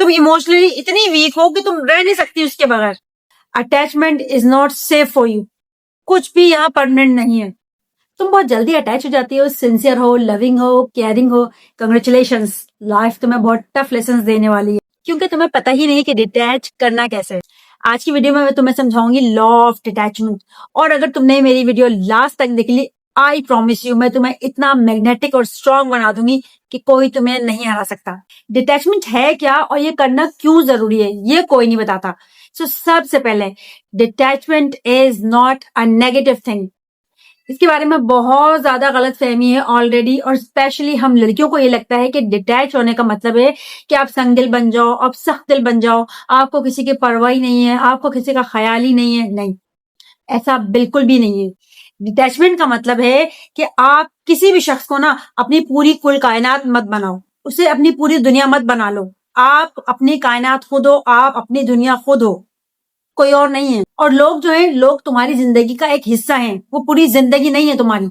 तुम इमोशनली इतनी वीक हो कि तुम रह नहीं सकती उसके बगैर। Attachment is not safe for you. कुछ भी यहाँ परमानेंट नहीं है। तुम बहुत जल्दी अटैच हो जाती हो, सिंसियर हो, लविंग हो, केयरिंग हो। कंग्रेचुलेशंस, लाइफ तुम्हें बहुत टफ लेसन देने वाली है, क्योंकि तुम्हें पता ही नहीं कि डिटैच करना कैसे है। आज की वीडियो में मैं तुम्हें समझाऊंगी लॉ ऑफ डिटैचमेंट। और अगर तुमने मेरी वीडियो लास्ट तक देख ली, आई प्रॉमिस यू, मैं तुम्हें इतना मैग्नेटिक और स्ट्रांग बना दूंगी कि कोई तुम्हें नहीं हरा सकता। डिटैचमेंट है क्या और ये करना क्यों जरूरी है, ये कोई नहीं बताता। सो सबसे पहले, detachment is not a negative thing. इसके बारे में बहुत ज्यादा गलत फहमी है ऑलरेडी, और स्पेशली हम लड़कियों को ये लगता है कि डिटैच होने का मतलब है कि आप संगदिल बन जाओ, आप सख्त दिल बन जाओ, आपको किसी की परवाह ही नहीं है, आपको किसी का ख्याल ही नहीं है। नहीं, ऐसा बिल्कुल भी नहीं है। डिटैचमेंट का मतलब है कि आप किसी भी शख्स को ना अपनी पूरी कुल कायनात मत बनाओ, उसे अपनी पूरी दुनिया मत बना लो। आप अपनी कायनात खुद हो, आप अपनी दुनिया खुद हो, कोई और नहीं है। और लोग जो है, लोग तुम्हारी जिंदगी का एक हिस्सा हैं, वो पूरी जिंदगी नहीं है तुम्हारी।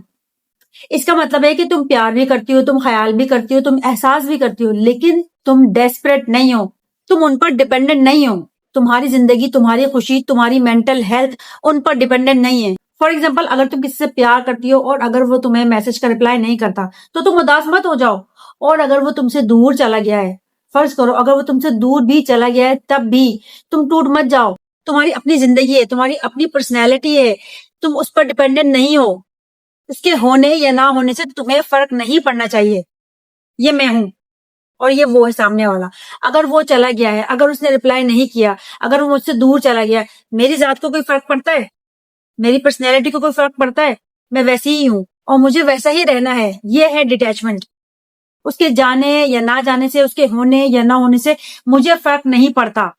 इसका मतलब है कि तुम प्यार भी करती हो, तुम ख्याल भी करती हो, तुम एहसास भी करती हो, लेकिन तुम डेस्परेट नहीं हो, तुम उन पर डिपेंडेंट नहीं हो। तुम्हारी जिंदगी, तुम्हारी खुशी, तुम्हारी मेंटल हेल्थ उन पर डिपेंडेंट नहीं है। फॉर एग्जाम्पल, अगर तुम किसी से प्यार करती हो और अगर वो तुम्हें मैसेज का रिप्लाई नहीं करता तो तुम उदास मत हो जाओ। और अगर वो तुमसे दूर चला गया है, फर्ज करो अगर वो तुमसे दूर भी चला गया है, तब भी तुम टूट मत जाओ। तुम्हारी अपनी जिंदगी है, तुम्हारी अपनी पर्सनैलिटी है, तुम उस पर डिपेंडेंट नहीं हो। उसके होने या ना होने से तुम्हें फर्क नहीं पड़ना चाहिए। ये मैं हूं और ये वो है सामने वाला। अगर वो चला गया है, अगर उसने रिप्लाई नहीं किया, अगर वो मुझसे दूर चला गया, मेरी जात को कोई फर्क पड़ता है? मेरी पर्सनैलिटी को कोई फर्क पड़ता है? मैं वैसी ही हूं और मुझे वैसा ही रहना है। ये है डिटैचमेंट। उसके जाने या ना जाने से, उसके होने या ना होने से मुझे फर्क नहीं पड़ता।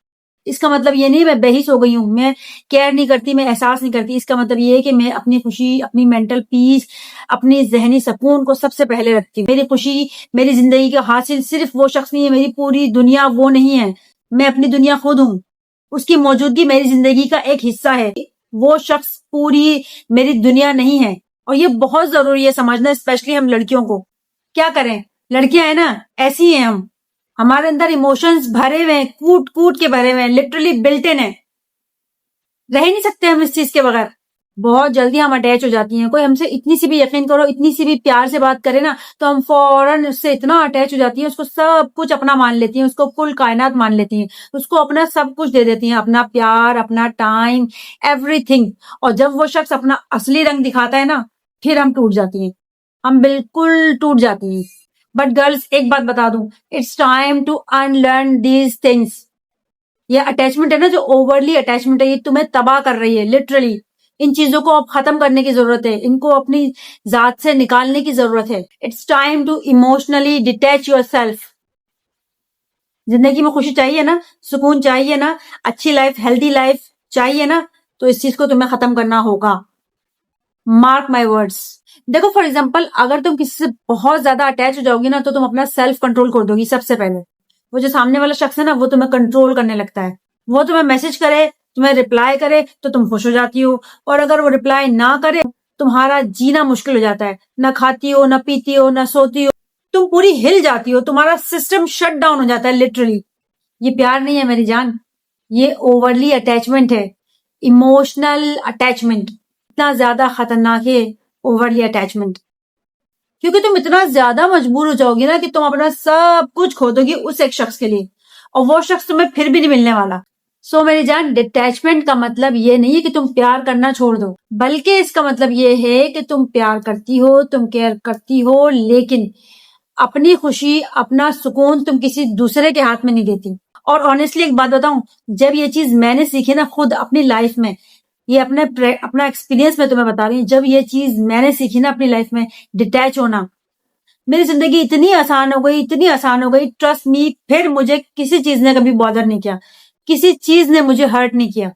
इसका मतलब ये नहीं मैं बेहिस हो गई हूं, मैं केयर नहीं करती, मैं एहसास नहीं करती। इसका मतलब ये है कि मैं अपनी खुशी, अपनी मेंटल पीस, अपनी जहनी सुकून को सबसे पहले रखती हूँ। मेरी खुशी, मेरी जिंदगी का हासिल सिर्फ वो शख्स नहीं है, मेरी पूरी दुनिया वो नहीं है। मैं अपनी दुनिया खुद हूँ। उसकी मौजूदगी मेरी जिंदगी का एक हिस्सा है। वो शख्स पूरी मेरी दुनिया नहीं है। और ये बहुत जरूरी है समझना, स्पेशली हम लड़कियों को। क्या करें, लड़कियां है ना, ऐसी हैं हम। हमारे अंदर इमोशंस भरे हुए हैं, कूट कूट के भरे हुए हैं, लिटरली बिल्ट इन है। रह नहीं सकते हम इस चीज के बगैर। बहुत जल्दी हम अटैच हो जाती हैं। कोई हमसे इतनी सी भी, यकीन करो, इतनी सी भी प्यार से बात करे ना, तो हम फौरन उससे इतना अटैच हो जाती हैं, उसको सब कुछ अपना मान लेती हैं, उसको कुल कायनात मान लेती हैं, उसको अपना सब कुछ दे देती हैं, अपना प्यार, अपना टाइम, एवरीथिंग। और जब वो शख्स अपना असली रंग दिखाता है ना, फिर हम टूट जाती हैं, हम बिल्कुल टूट जाती हैं। बट गर्ल्स, एक बात बता दूं, it's time to unlearn these things. ये अटैचमेंट है ना, जो ओवरली अटैचमेंट है, ये तुम्हें तबाह कर रही है लिटरली। इन चीजों को अब खत्म करने की जरूरत है, इनको अपनी जात से निकालने की जरूरत है। It's time to emotionally detach yourself. जिंदगी में खुशी चाहिए ना, सुकून चाहिए ना, अच्छी लाइफ, हेल्दी लाइफ चाहिए ना, तो इस चीज को तुम्हें खत्म करना होगा। Mark my words. देखो, फॉर एग्जाम्पल, अगर तुम किसी से बहुत ज्यादा अटैच हो जाओगी ना, तो तुम अपना सेल्फ कंट्रोल कर दोगी सबसे पहले। वो जो सामने वाला शख्स है ना, वो तुम्हें कंट्रोल करने लगता है। वो तुम्हें मैसेज करे, तुम्हें रिप्लाई करे, तो तुम खुश हो जाती हो। और अगर वो रिप्लाई ना करे, तुम्हारा जीना मुश्किल हो जाता है। ना खाती हो, ना पीती हो, ना सोती हो, तुम पूरी हिल जाती हो, तुम्हारा सिस्टम शट डाउन हो जाता है लिटरली। ये प्यार नहीं है मेरी जान, ये ओवरली अटैचमेंट है। इमोशनल अटैचमेंट इतना ज्यादा खतरनाक है, ओवरली अटैचमेंट। क्योंकि तुम इतना ज्यादा मजबूर हो जाओगी ना कि तुम अपना सब कुछ खो दोगी उस एक शख्स के लिए, और वो शख्स तुम्हें फिर भी नहीं मिलने वाला। सो मेरी जान, डिटैचमेंट का मतलब ये नहीं है कि तुम प्यार करना छोड़ दो, बल्कि इसका मतलब ये है कि तुम प्यार करती हो, तुम केयर करती हो, लेकिन अपनी खुशी, अपना सुकून तुम किसी दूसरे के हाथ में नहीं देती। और ऑनेस्टली एक बात बताऊं, जब ये चीज मैंने सीखी ना खुद अपनी लाइफ में, ये अपना एक्सपीरियंस मैं तुम्हें बता रही हूँ, जब ये चीज मैंने सीखी ना अपनी लाइफ में, डिटैच होना, मेरी जिंदगी इतनी आसान हो गई, इतनी आसान हो गई, ट्रस्ट मी। फिर मुझे किसी चीज ने कभी बॉदर नहीं किया, किसी चीज ने मुझे हर्ट नहीं किया,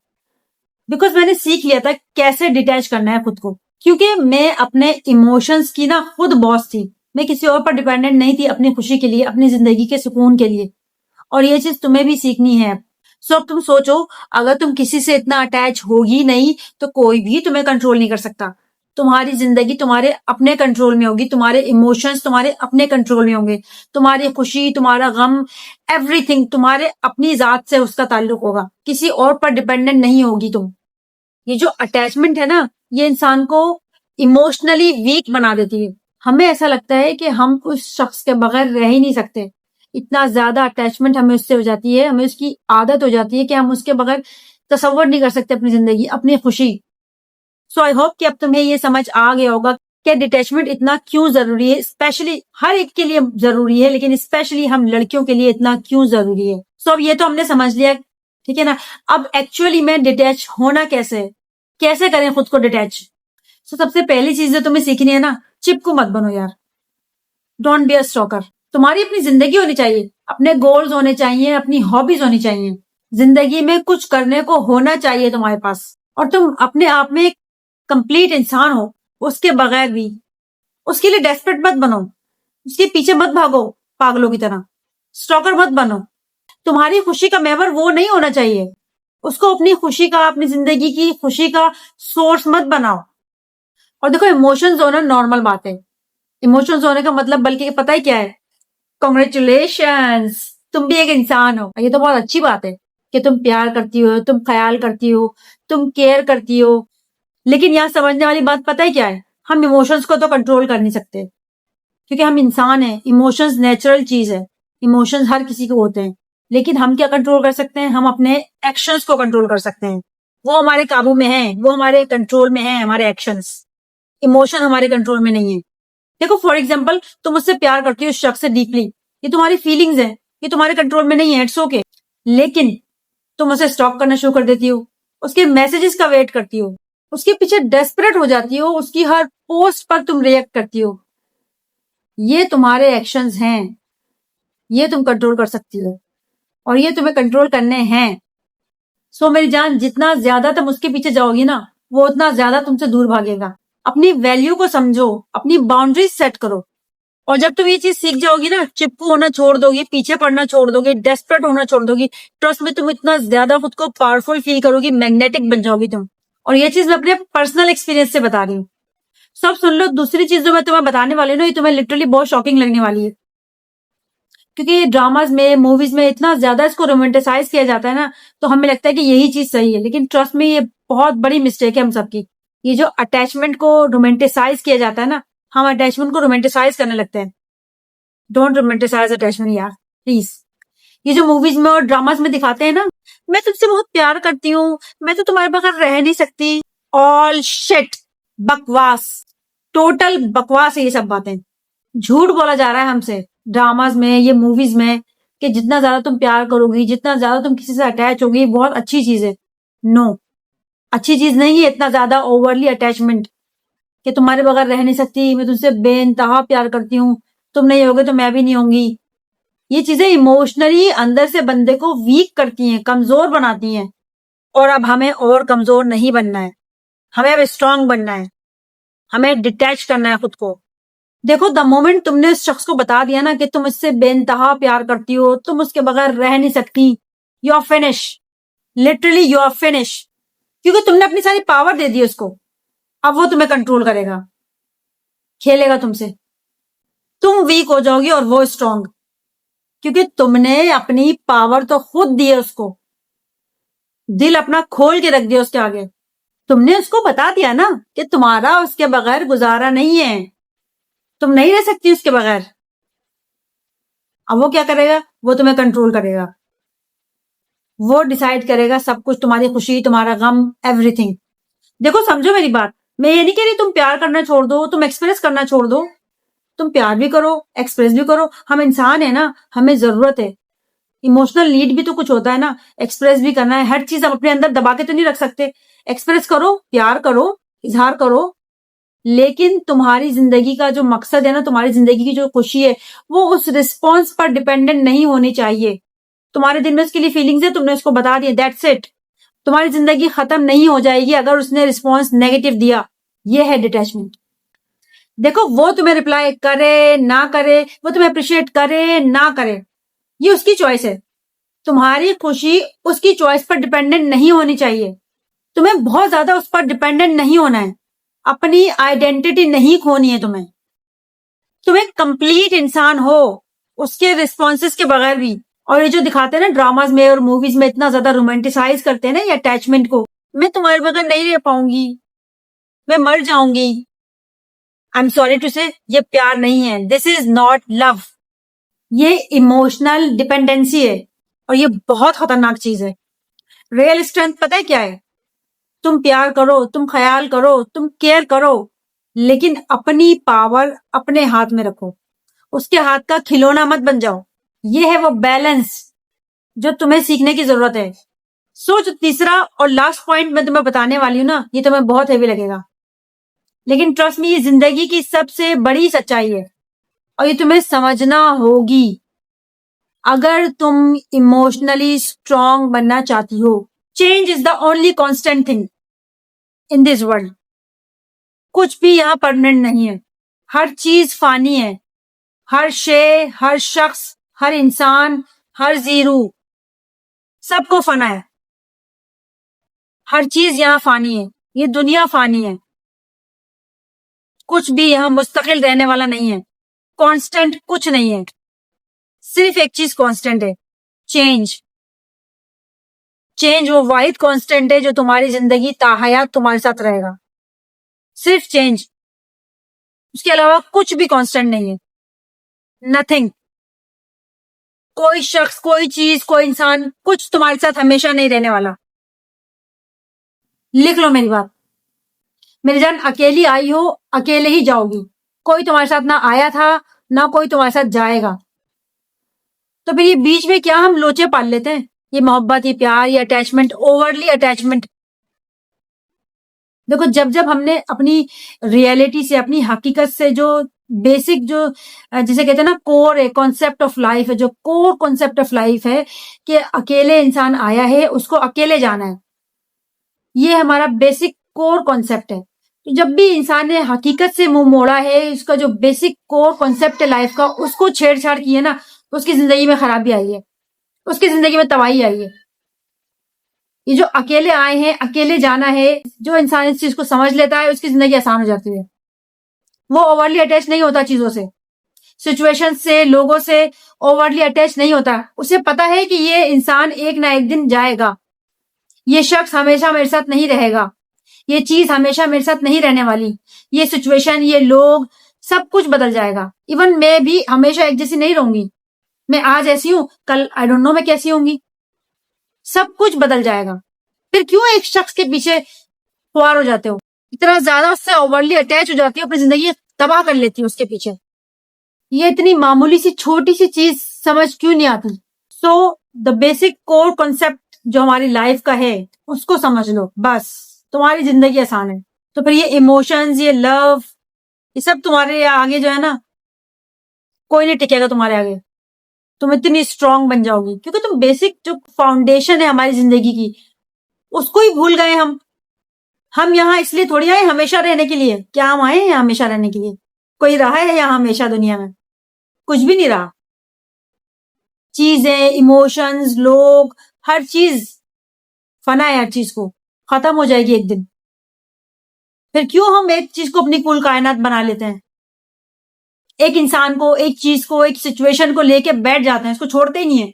बिकॉज मैंने सीख लिया था कैसे डिटैच करना है खुद को। क्योंकि मैं अपने इमोशंस की ना खुद बॉस थी, मैं किसी और पर डिपेंडेंट नहीं थी अपनी खुशी के लिए, अपनी जिंदगी के सुकून के लिए। और ये चीज तुम्हें भी सीखनी है। सो अब तुम सोचो, अगर तुम किसी से इतना अटैच होगी नहीं, तो कोई भी तुम्हें कंट्रोल नहीं कर सकता। तुम्हारी जिंदगी तुम्हारे अपने कंट्रोल में होगी, तुम्हारे इमोशंस तुम्हारे अपने कंट्रोल में होंगे, तुम्हारी खुशी, तुम्हारा गम, एवरीथिंग तुम्हारे अपनी जात से उसका ताल्लुक होगा, किसी और पर डिपेंडेंट नहीं होगी तुम। ये जो अटैचमेंट है ना, ये इंसान को इमोशनली वीक बना देती है। हमें ऐसा लगता है कि हम उस शख्स के बगैर रह ही नहीं सकते, इतना ज्यादा अटैचमेंट हमें उससे हो जाती है, हमें उसकी आदत हो जाती है कि हम उसके बगैर तसव्वुर नहीं कर सकते अपनी जिंदगी, अपनी खुशी। सो आई होप कि अब तुम्हें ये समझ आ गया होगा कि डिटैचमेंट इतना क्यों जरूरी है, स्पेशली हर एक के लिए जरूरी है, लेकिन स्पेशली हम लड़कियों के लिए इतना क्यों जरूरी है। सो अब ये तो हमने समझ लिया, ठीक है ना। अब एक्चुअली में डिटैच होना कैसे है, कैसे करें खुद को डिटैच। सो सबसे पहली चीज जो तुम्हें सीखनी है ना, चिपकू मत बनो यार, डोंट बी अ स्टॉकर। तुम्हारी अपनी जिंदगी होनी चाहिए, अपने गोल्स होने चाहिए, अपनी हॉबीज होनी चाहिए, जिंदगी में कुछ करने को होना चाहिए तुम्हारे पास, और तुम अपने आप में कंप्लीट इंसान हो। उसके बगैर भी उसके लिए डेस्परेट मत बनो, उसके पीछे मत भागो पागलों की तरह, स्टॉकर मत बनो। तुम्हारी खुशी का मेवर वो नहीं होना चाहिए, उसको अपनी खुशी का, अपनी जिंदगी की खुशी का सोर्स मत बनाओ। और देखो, इमोशंस होना नॉर्मल बात है, इमोशंस होने का मतलब बल्कि पता ही क्या है, कॉन्ग्रेचुलेशंस, तुम भी एक इंसान हो। ये तो बहुत अच्छी बात है कि तुम प्यार करती हो, तुम ख्याल करती हो, तुम केयर करती हो। लेकिन यहाँ समझने वाली बात पता है क्या है, हम इमोशंस को तो कंट्रोल कर नहीं सकते, क्योंकि हम इंसान हैं। इमोशंस नेचुरल चीज है, इमोशंस हर किसी को होते हैं, लेकिन हम क्या कंट्रोल कर सकते हैं, हम अपने एक्शंस को कंट्रोल कर सकते हैं। वो हमारे काबू में है, वो हमारे कंट्रोल में है, हमारे एक्शंस। इमोशन हमारे कंट्रोल में नहीं है। देखो फॉर एग्जाम्पल, तुम उससे प्यार करती हो उस शख्स से डीपली, ये तुम्हारी फीलिंग्स है, ये तुम्हारे कंट्रोल में नहीं है, इट्स ओके। लेकिन तुम उसे स्टॉक करना शुरू कर देती हो, उसके मैसेजेस का वेट करती हो, उसके पीछे डेस्परेट हो जाती हो, उसकी हर पोस्ट पर तुम रिएक्ट करती हो। ये तुम्हारे एक्शंस हैं, ये तुम कंट्रोल कर सकती हो, और ये तुम्हें कंट्रोल करने हैं। सो मेरी जान, जितना ज्यादा तुम उसके पीछे जाओगी ना, वो उतना ज्यादा तुमसे दूर भागेगा। अपनी वैल्यू को समझो, अपनी बाउंड्रीज सेट करो, और जब तुम ये चीज सीख जाओगी ना, चिपकू होना छोड़ दोगी, पीछे पड़ना छोड़ दोगी, डेस्परेट होना छोड़ दोगी, ट्रस्ट में तुम इतना ज्यादा खुद को पावरफुल फील करोगी, मैग्नेटिक बन जाओगी तुम। और ये चीज मैं अपने पर्सनल एक्सपीरियंस से बता रही हूँ। सब सुन लो, दूसरी चीज जो मैं तुम्हें बताने वाली हूँ ना, ये तुम्हें लिटरली बहुत शॉकिंग लगने वाली है, क्योंकि ड्रामाज में, मूवीज में इतना ज्यादा इसको रोमांटिसाइज किया जाता है ना, तो हमें लगता है कि यही चीज सही है। लेकिन ट्रस्ट में, ये बहुत बड़ी मिस्टेक है हम सबकी। ये जो अटैचमेंट को रोमांटिसाइज किया जाता है ना, हम अटैचमेंट को रोमांटिसाइज करने लगते हैं। डोंट रोमांटिसाइज अटैचमेंट यार, प्लीज। ये जो मूवीज में और ड्रामाज में दिखाते हैं ना, मैं तुमसे बहुत प्यार करती हूँ, मैं तो तुम्हारे बगैर रह नहीं सकती, ऑल शिट, बकवास, टोटल बकवास है ये सब बातें। झूठ बोला जा रहा है हमसे ड्रामाज में, ये मूवीज में, कि जितना ज्यादा तुम प्यार करोगी, जितना ज्यादा तुम किसी से अटैच होगी, बहुत अच्छी चीज है। नो, अच्छी चीज नहीं है इतना ज्यादा ओवरली अटैचमेंट, कि तुम्हारे बगैर रह नहीं सकती, मैं तुमसे बेइंतहा प्यार करती हूँ, तुम नहीं होगे तो मैं भी नहीं होंगी। ये चीजें इमोशनली अंदर से बंदे को वीक करती हैं, कमजोर बनाती हैं। और अब हमें और कमजोर नहीं बनना है, हमें अब स्ट्रांग बनना है, हमें डिटैच करना है खुद को। देखो, द मोमेंट तुमने उस शख्स को बता दिया ना कि तुम इससे बेइंतहा प्यार करती हो, तुम उसके बगैर रह नहीं सकती, you are finish, literally you are finish. क्योंकि तुमने अपनी सारी पावर दे दी उसको, अब वो तुम्हें कंट्रोल करेगा, खेलेगा तुमसे। तुम वीक हो जाओगी और वो स्ट्रांग, क्योंकि तुमने अपनी पावर तो खुद दी है उसको, दिल अपना खोल के रख दिया उसके आगे। तुमने उसको बता दिया ना कि तुम्हारा उसके बगैर गुजारा नहीं है, तुम नहीं रह सकती उसके बगैर। अब वो क्या करेगा, वो तुम्हें कंट्रोल करेगा, वो डिसाइड करेगा सब कुछ, तुम्हारी खुशी, तुम्हारा गम, एवरीथिंग। देखो समझो मेरी बात, मैं ये नहीं कह रही तुम प्यार करना छोड़ दो, तुम एक्सप्रेस करना छोड़ दो, तुम प्यार भी करो, एक्सप्रेस भी करो। हम इंसान है ना, हमें जरूरत है, इमोशनल नीड भी तो कुछ होता है ना, एक्सप्रेस भी करना है। हर चीज हम अपने अंदर दबा के तो नहीं रख सकते, एक्सप्रेस करो, प्यार करो, इजहार करो। लेकिन तुम्हारी जिंदगी का जो मकसद है ना, तुम्हारी जिंदगी की जो खुशी है, वो उस रिस्पॉन्स पर डिपेंडेंट नहीं होनी चाहिए। तुम्हारे दिल में उसके लिए फीलिंग्स है, तुमने उसको बता दिया, दैट्स इट। तुम्हारी जिंदगी खत्म नहीं हो जाएगी अगर उसने रिस्पॉन्स नेगेटिव दिया। ये है डिटैचमेंट। देखो, वो तुम्हें रिप्लाई करे ना करे, वो तुम्हें अप्रिशिएट करे ना करे, ये उसकी चॉइस है। तुम्हारी खुशी उसकी चॉइस पर डिपेंडेंट नहीं होनी चाहिए, तुम्हें बहुत ज्यादा उस पर डिपेंडेंट नहीं होना है। अपनी आइडेंटिटी नहीं खोनी है तुम्हें। तुम एक कंप्लीट इंसान हो उसके रिस्पॉन्सेस के बगैर भी। और ये जो दिखाते हैं ना ड्रामाज में और मूवीज में, इतना ज्यादा रोमांटिसाइज करते हैं ना ये अटैचमेंट को, मैं तुम्हारे बगैर नहीं रह पाऊंगी, मैं मर जाऊंगी। आई एम सॉरी टू से, ये प्यार नहीं है। दिस इज नॉट लव, ये इमोशनल डिपेंडेंसी है और ये बहुत खतरनाक चीज है। रियल स्ट्रेंथ पता है क्या है? तुम प्यार करो, तुम ख्याल करो, तुम केयर करो, लेकिन अपनी पावर अपने हाथ में रखो, उसके हाथ का खिलौना मत बन जाओ। ये है वो बैलेंस जो तुम्हें सीखने की जरूरत है। सो जो तीसरा और लास्ट पॉइंट मैं तुम्हें बताने वाली हूं ना, ये तुम्हें बहुत हेवी लगेगा, लेकिन ट्रस्ट मी, ये जिंदगी की सबसे बड़ी सच्चाई है और ये तुम्हें समझना होगी अगर तुम इमोशनली स्ट्रांग बनना चाहती हो। Change is the only constant thing in this world. कुछ भी यहां परमानेंट नहीं है, हर चीज फानी है, हर शे, हर शख्स, हर इंसान, हर जीरू, सबको फना है। हर चीज यहाँ फानी है, ये दुनिया फानी है, कुछ भी यहाँ मुस्तकिल रहने वाला नहीं है, कांस्टेंट कुछ नहीं है। सिर्फ एक चीज कांस्टेंट है, चेंज। चेंज वो वाहिद कांस्टेंट है जो तुम्हारी जिंदगी ताहयात तुम्हारे साथ रहेगा। सिर्फ चेंज, उसके अलावा कुछ भी कांस्टेंट नहीं है, नथिंग। कोई शख्स, कोई चीज, कोई इंसान, कुछ तुम्हारे साथ हमेशा नहीं रहने वाला। लिख लो मेरी बात, मेरी जान, अकेली आई हो, अकेले ही जाओगी। कोई तुम्हारे साथ ना आया था, ना कोई तुम्हारे साथ जाएगा। तो फिर ये बीच में क्या हम लोचे पाल लेते हैं, ये मोहब्बत, ये प्यार, ये अटैचमेंट, ओवरली अटैचमेंट। देखो, जब जब हमने अपनी रियलिटी से, अपनी हकीकत से, जो बेसिक, जो जिसे कहते हैं ना कोर है, कॉन्सेप्ट ऑफ लाइफ है, जो कोर कॉन्सेप्ट ऑफ लाइफ है कि अकेले इंसान आया है, उसको अकेले जाना है, ये हमारा बेसिक कोर कॉन्सेप्ट है। तो जब भी इंसान ने हकीकत से मुंह मोड़ा है, उसका जो बेसिक कोर कॉन्सेप्ट है लाइफ का, उसको छेड़छाड़ की है ना, तो उसकी जिंदगी में खराबी आई है, उसकी जिंदगी में तबाही आई है। ये जो अकेले आए हैं, अकेले जाना है, जो इंसान इस चीज को समझ लेता है, उसकी जिंदगी आसान हो जाती है। वो ओवरली अटैच नहीं होता चीजों से, सिचुएशन से, लोगों से ओवरली अटैच नहीं होता। उसे पता है कि ये इंसान एक ना एक दिन जाएगा, ये शख्स हमेशा मेरे साथ नहीं रहेगा, ये चीज हमेशा मेरे साथ नहीं रहने वाली, ये सिचुएशन, ये लोग, सब कुछ बदल जाएगा। इवन मैं भी हमेशा एक जैसी नहीं रहूंगी। मैं आज ऐसी हूं, कल आई डोंट नो मैं कैसी होंगी, सब कुछ बदल जाएगा। फिर क्यों एक शख्स के पीछे खुआर हो जाते हो, इतना ज्यादा उससे ओवरली अटैच हो जाती हो, अपनी जिंदगी तबाह कर लेती हो उसके पीछे। ये इतनी मामूली सी छोटी सी चीज समझ क्यों नहीं आती? So the basic core concept जो हमारी लाइफ का है, उसको समझ लो, बस तुम्हारी जिंदगी आसान है। तो फिर ये इमोशंस, ये लव, ये सब तुम्हारे आगे जो है ना, कोई नहीं टिकेगा तुम्हारे आगे। तुम इतनी स्ट्रांग बन जाओगी क्योंकि तुम बेसिक जो फाउंडेशन है हमारी जिंदगी की, उसको ही भूल गए हम। हम यहाँ इसलिए थोड़ी आए हमेशा रहने के लिए। क्या हम आए हैं हमेशा रहने के लिए? कोई रहा है यहाँ हमेशा दुनिया में? कुछ भी नहीं रहा। चीजें, इमोशंस, लोग, हर चीज फना है, हर चीज को खत्म हो जाएगी एक दिन। फिर क्यों हम एक चीज को अपनी कुल कायनात बना लेते हैं? एक इंसान को, एक चीज को, एक सिचुएशन को लेके बैठ जाते हैं, उसको छोड़ते ही नहीं है।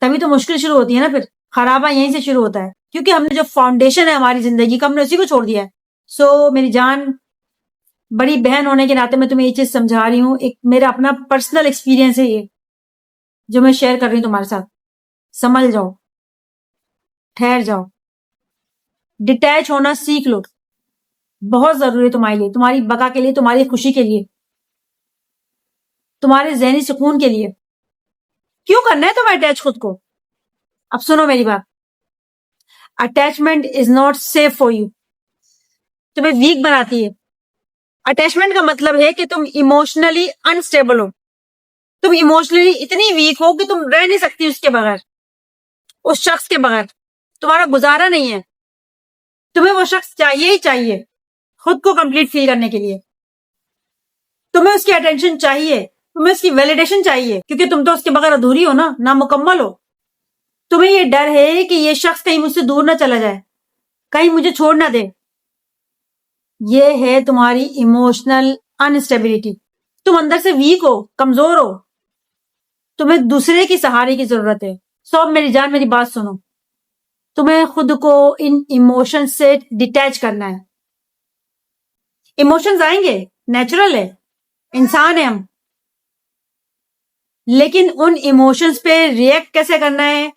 तभी तो मुश्किल शुरू होती है ना, फिर खराबा यहीं से शुरू होता है, क्योंकि हमने जो फाउंडेशन है हमारी जिंदगी का, हमने उसी को छोड़ दिया है। सो मेरी जान, बड़ी बहन होने के नाते मैं तुम्हें ये चीज समझा रही हूँ, एक मेरा अपना पर्सनल एक्सपीरियंस है ये, जो मैं शेयर कर रही हूँ तुम्हारे साथ। संभल जाओ, ठहर जाओ, डिटैच होना सीख लो, बहुत जरूरी है तुम्हारे लिए, तुम्हारी बका के लिए, तुम्हारी खुशी के लिए, तुम्हारे ज़हनी सुकून के लिए। क्यों करना है तुम्हें अटैच खुद को? अब सुनो मेरी बात, attachment is not safe for you, तुम्हें वीक बनाती है। अटैचमेंट का मतलब है कि तुम इमोशनली अनस्टेबल हो, तुम इमोशनली इतनी वीक हो कि तुम रह नहीं सकती उसके बगैर, उस शख्स के बगैर तुम्हारा गुजारा नहीं है। तुम्हें वो शख्स चाहिए ही चाहिए खुद को कंप्लीट फील करने के लिए। तुम्हें उसकी अटेंशन चाहिए, तुम्हें उसकी वैलिडेशन चाहिए, क्योंकि तुम तो उसके बगैर अधूरी हो ना मुकम्मल हो। तुम्हें ये डर है कि ये शख्स कहीं मुझसे दूर ना चला जाए, कहीं मुझे छोड़ ना दे। ये है तुम्हारी इमोशनल अनस्टेबिलिटी। तुम अंदर से वीक हो, कमजोर हो, तुम्हें दूसरे की सहारे की जरूरत है। सो अब मेरी जान, मेरी बात सुनो। तुम्हें खुद को इन इमोशंस से डिटैच करना है। इमोशंस आएंगे, नेचुरल है, इंसान है हम, लेकिन उन इमोशंस पे रिएक्ट कैसे करना है,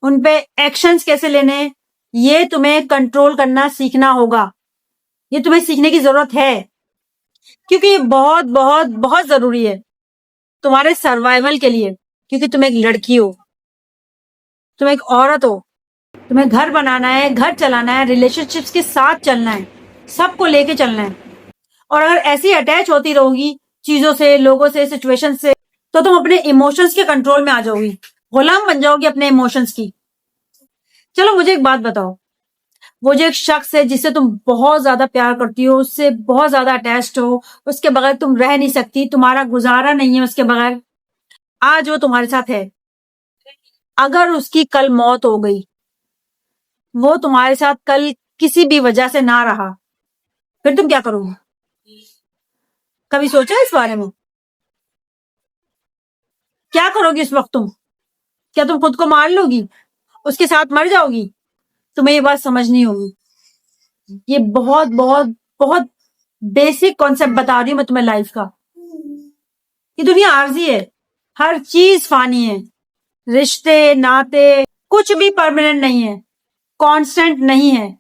उन पे एक्शंस कैसे लेने हैं, ये तुम्हें कंट्रोल करना सीखना होगा। ये तुम्हें सीखने की जरूरत है, क्योंकि ये बहुत बहुत बहुत जरूरी है तुम्हारे सर्वाइवल के लिए। क्योंकि तुम एक लड़की हो, तुम एक औरत हो, तुम्हें घर बनाना है, घर चलाना है, रिलेशनशिप्स के साथ चलना है, सबको लेके चलना है। और अगर ऐसी अटैच होती रहोगी चीजों से, लोगों से, सिचुएशन से, तो तुम अपने इमोशंस के कंट्रोल में आ जाओगी, गुलाम बन जाओगी अपने इमोशंस की। चलो मुझे एक बात बताओ, वो जो एक शख्स है जिससे तुम बहुत ज्यादा प्यार करती हो, उससे बहुत ज्यादा अटैच्ड हो, उसके बगैर तुम रह नहीं सकती, तुम्हारा गुजारा नहीं है उसके बगैर, आज वो तुम्हारे साथ है। अगर उसकी कल मौत हो गई, वो तुम्हारे साथ कल किसी भी वजह से ना रहा, फिर तुम क्या करोगे? कभी सोचा इस बारे में? क्या करोगी इस वक्त तुम? क्या तुम खुद को मार लोगी, उसके साथ मर जाओगी? तुम्हें ये बात समझनी होगी। ये बहुत बहुत बहुत बेसिक कॉन्सेप्ट बता रही हूं मैं तुम्हें लाइफ का। ये दुनिया आर्जी है, हर चीज फानी है, रिश्ते, नाते, कुछ भी परमानेंट नहीं है, कांस्टेंट नहीं है।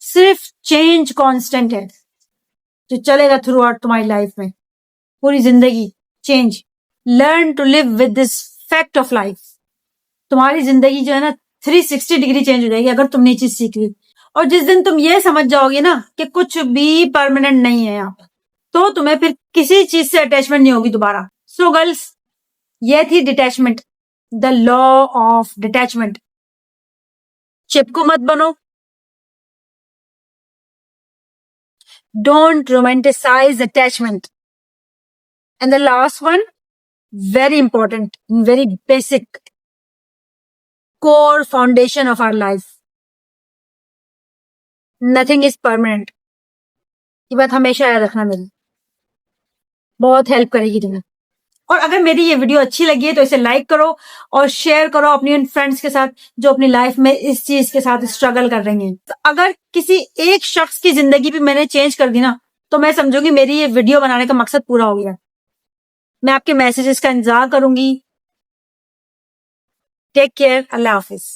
सिर्फ चेंज कांस्टेंट है जो चलेगा थ्रू आउट तुम्हारी लाइफ में, पूरी जिंदगी। Change, learn to live with this fact of life. तुम्हारी जिंदगी जो है ना 360 डिग्री चेंज हो जाएगी अगर तुमने ये चीज सीख ली। और जिस दिन तुम ये समझ जाओगे ना कि कुछ भी परमानेंट नहीं है यहाँ पर, तो तुम्हें फिर किसी चीज से अटैचमेंट नहीं होगी दोबारा। सो गर्ल्स, ये थी detachment, the law of detachment. चिपको मत बनो, don't romanticise attachment. And the last one, very important, very basic, core foundation of our life. Nothing is permanent. ये बात हमेशा याद रखना मेरी, बहुत हेल्प करेगी तुम्हें। और अगर मेरी ये वीडियो अच्छी लगी है तो इसे लाइक करो और शेयर करो अपनी उन फ्रेंड्स के साथ जो अपनी लाइफ में इस चीज के साथ स्ट्रगल कर रही हैं। तो अगर किसी एक शख्स की जिंदगी भी मैंने चेंज कर दी ना, तो मैं समझूंगी मेरी ये वीडियो बनाने का मकसद पूरा हो गया। मैं आपके मैसेजेस का इंतजार करूंगी। टेक केयर, अल्लाह हाफिज।